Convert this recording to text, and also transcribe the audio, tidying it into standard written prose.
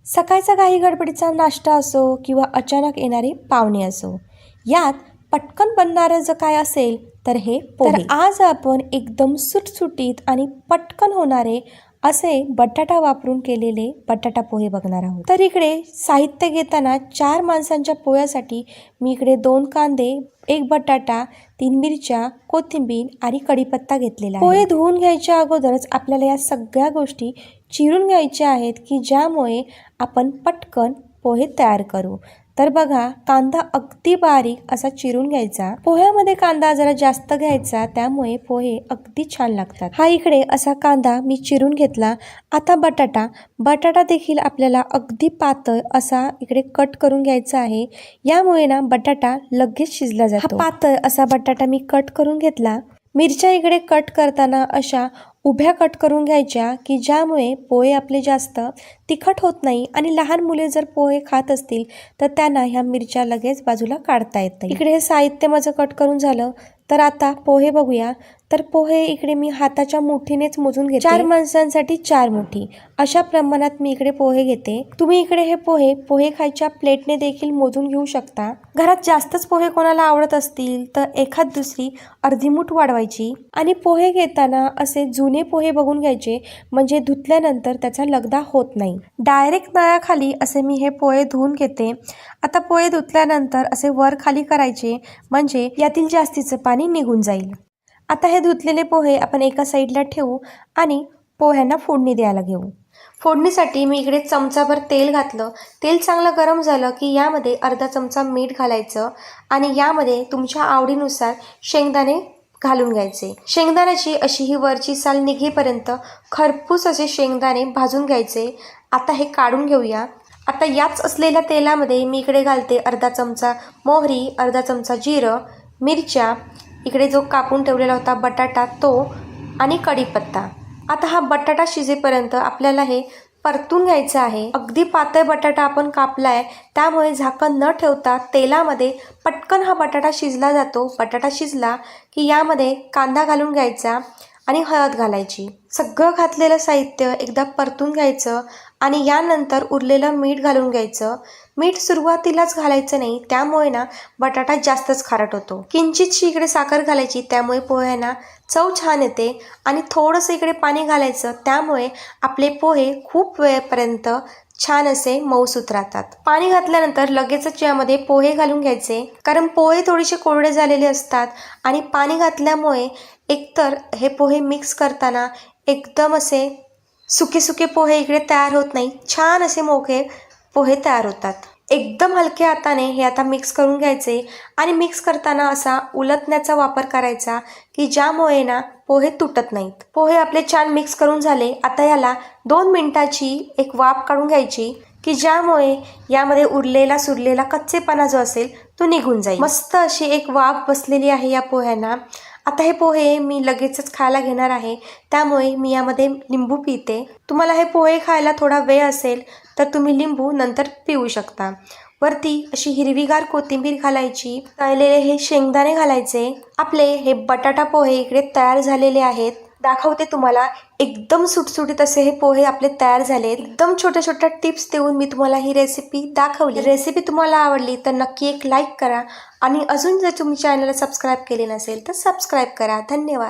सकाळचा घाई गडबडीचा नाश्ता असो किंवा अचानक येणारे पाहुणे असो, यात पटकन बनणारं जर काय असेल तर हे पोहे. तर आज आपण एकदम सुटसुटीत आणि पटकन होणारे असे बटाटा वापरून केलेले बटाटा पोहे बघणार आहोत. तर इकडे साहित्य घेताना 4 माणसांच्या पोह्यासाठी मी इकडे 2 कांदे, 1 बटाटा, 3 मिरच्या, कोथिंबीर आणि कढीपत्ता घेतलेला आहे. पोहे धुवून घ्यायच्या अगोदरच आपल्याला या सगळ्या गोष्टी चिरून घ्यायच्या आहेत की ज्यामुळे आपण पटकन पोहे तयार करू. तर बघा, कांदा अगदी बारीक असा चिरून घ्यायचा. पोह्यामध्ये कांदा जरा जास्त घ्यायचा, त्यामुळे पोहे अगदी छान लागतात. हा इकडे असा कांदा मी चिरून घेतला. आता बटाटा देखील आपल्याला अगदी पातळ असा इकडे कट करून घ्यायचा आहे. यामुळे ना बटाटा लगेच शिजला जातो. हा पातळ असा बटाटा मी कट करून घेतला. मिरच्या इकडे कट करताना अशा उभ्या कट करून घ्यायच्या की ज्यामुळे पोहे आपले जास्त तिखट होत नाही आणि लहान मुले जर पोहे खात असतील तर त्यांना ह्या मिरच्या लगेच बाजूला काढता येत नाही. इकडे हे साहित्य माझं कट करून झालं. तर आता पोहे बघूया. तर पोहे इकडे मी हाताच्या मुठीनेच मोजून घेते. 4 माणसांसाठी 4 मुठी अशा प्रमाणात मी इकडे पोहे घेते. तुम्ही इकडे हे पोहे खायच्या प्लेटने देखील मोजून घेऊ शकता. घरात जास्तच पोहे कोणाला आवडत असतील तर एखाद दुसरी अर्धी मूठ वाढवायची. आणि पोहे घेताना असे जुने पोहे बघून घ्यायचे, म्हणजे धुतल्यानंतर त्याचा लगदा होत नाही. डायरेक्ट नळाखाली असे मी हे पोहे धुवून घेते. आता पोहे धुतल्यानंतर असे वर खाली करायचे, म्हणजे यातील जास्तीचं पाणी निघून जाईल. आता हे धुतलेले पोहे आपण एका साईडला ठेवू आणि पोह्यांना फोडणी द्यायला घेऊ. फोडणीसाठी मी इकडे चमचाभर तेल घातलं. तेल चांगलं गरम झालं की यामध्ये अर्धा चमचा मीठ घालायचं आणि यामध्ये तुमच्या आवडीनुसार शेंगदाणे घालून घ्यायचे. शेंगदाण्याची अशी ही वरची साल निघेपर्यंत खरपूस असे शेंगदाणे भाजून घ्यायचे. आता हे काढून घेऊया. आता याच असलेल्या तेलामध्ये मी इकडे घालते अर्धा चमचा मोहरी, अर्धा चमचा जिरं, मिरच्या, इकडे जो कापून ठेवलेला होता बटाटा तो आणि कढीपत्ता. आता हा बटाटा शिजेपर्यंत आपल्याला हे परतून घ्यायचं आहे. अगदी पातळ बटाटा आपण कापलाय, त्यामुळे झाकण न ठेवता तेलामध्ये पटकन हा बटाटा शिजला जातो. बटाटा शिजला की यामध्ये कांदा घालून घ्यायचा आणि हळद घालायची. सगळं घातलेलं साहित्य एकदा परतून घ्यायचं आणि यानंतर उरलेलं मीठ घालून घ्यायचं. मीठ सुरुवातीलाच घालायचं नाही, त्यामुळे ना बटाटा जास्तच खारट होतो. किंचितशी इकडे साखर घालायची, त्यामुळे पोह्यांना चव छान येते. आणि थोडंसं इकडे पाणी घालायचं, त्यामुळे आपले पोहे खूप वेळेपर्यंत छान असे मऊसूत राहतात. पाणी घातल्यानंतर लगेचच यामध्ये पोहे घालून घ्यायचे, कारण पोहे थोडेसे कोरडे झालेले असतात. आणि पाणी घातल्यामुळे एकतर हे पोहे मिक्स करताना एकदम असे सुके पोहे इकडे तयार होत नाही, छान असे मोकळे पोहे तयार होतात. एकदम हलक्या हाताने हे आता मिक्स करून घ्यायचे आणि मिक्स करताना असा उलटण्याचा वापर करायचा की ज्यामुळे ना पोहे तुटत नाहीत. पोहे आपले छान मिक्स करून झाले. आता याला 2 मिनिटाची एक वाफ काढून घ्यायची की ज्यामुळे यामध्ये उरलेला सुरलेला कच्चेपणा जो असेल तो निघून जाईल. मस्त अशी एक वाफ बसलेली आहे या पोह्यांना. आता हे पोहे मी लगेचच खायला घेणार आहे, त्यामुळे मी यामध्ये लिंबू पिते. तुम्हाला हे पोहे खायला थोडा वेळ असेल तर तुम्ही लिंबू नंतर पिऊ शकता. वरती अशी हिरवीगार कोथिंबीर घालायची. तळलेले हे शेंगदाणे घालायचे. आपले हे बटाटा पोहे इकडे तयार झालेले आहेत. दाखवते तुम्हाला. एकदम सुटसुटीत असे हे पोहे आपले तयार झालेत. एकदम छोट्या छोट्या टिप्स देऊन मी तुम्हाला ही रेसिपी दाखवली. रेसिपी तुम्हाला आवडली तर नक्की एक लाईक करा आणि अजून जर तुम्ही चॅनलला सबस्क्राईब केले नसेल तर सबस्क्राईब करा. धन्यवाद.